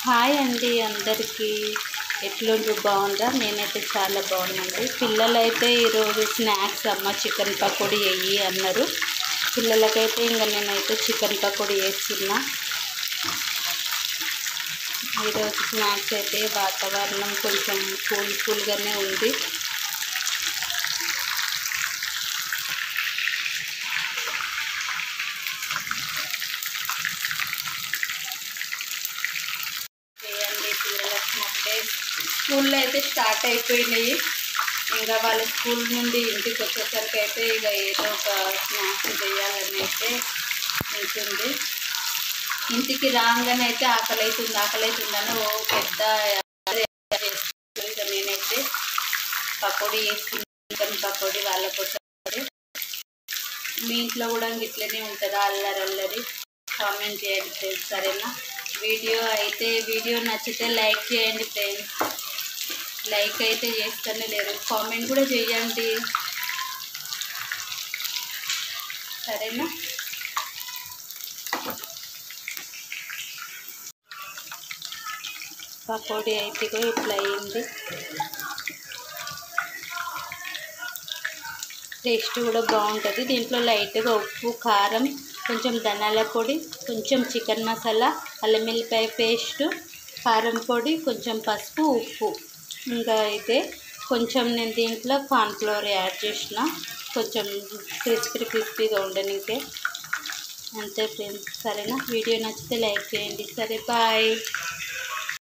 Hi అండి అందరికీ. ఎట్లుండ్రు, బాగుందా? నేనైతే చాలా బాగున్నానండి. పిల్లలైతే ఈరోజు స్నాక్స్ అమ్మ చికెన్ పకోడీ వేయి అన్నారు. పిల్లలకైతే ఇంకా నేనైతే చికెన్ పకోడీ వేస్తున్నా. ఈరోజు స్నాక్స్ అయితే వాతావరణం కొంచెం కూల్గానే ఉంది. పిల్లలకు మొక్కే స్కూల్లో అయితే స్టార్ట్ అయిపోయినాయి. ఇంకా వాళ్ళ స్కూల్ నుండి ఇంటికి వచ్చేసరికి అయితే ఇక ఏదో ఒక స్నాక్స్ చేయాలని అయితే ఉంటుంది. ఇంటికి రాగానే అయితే ఆకలి అవుతుందని ఓ పెద్ద ఇక నేనైతే పకోడీ వేసుకున్నాను. చికెన్ పకోడీ వాళ్ళ కోసం. మీ ఇంట్లో కూడా ఇట్లనే ఉంటుందా అల్లరి? కామెంట్ చేయండి ఫ్రెండ్స్, సరేనా? వీడియో నచ్చితే లైక్ చేయండి ఫ్రెండ్స్. లైక్ అయితే చేస్తూనే లేరు, కామెంట్ కూడా చేయండి, సరేనా? పకోడీ అయితే ఇట్లా అయింది. టేస్ట్ కూడా బాగుంటుంది. దీంట్లో లైట్గా ఉప్పు, కారం, కొంచెం ధనియాల పొడి, కొంచెం చికెన్ మసాలా, అల్లం వెల్లిపాయ పేస్టు, కారం పొడి, కొంచెం పసుపు, ఉప్పు. ఇంకా అయితే కొంచెం నేను దీంట్లో కార్న్ఫ్లోర్ యాడ్ చేసిన, కొంచెం క్రిస్పీగా ఉండనికే. అంతే ఫ్రెండ్స్, సరేనా? వీడియో నచ్చితే లైక్ చేయండి. సరే, బాయ్.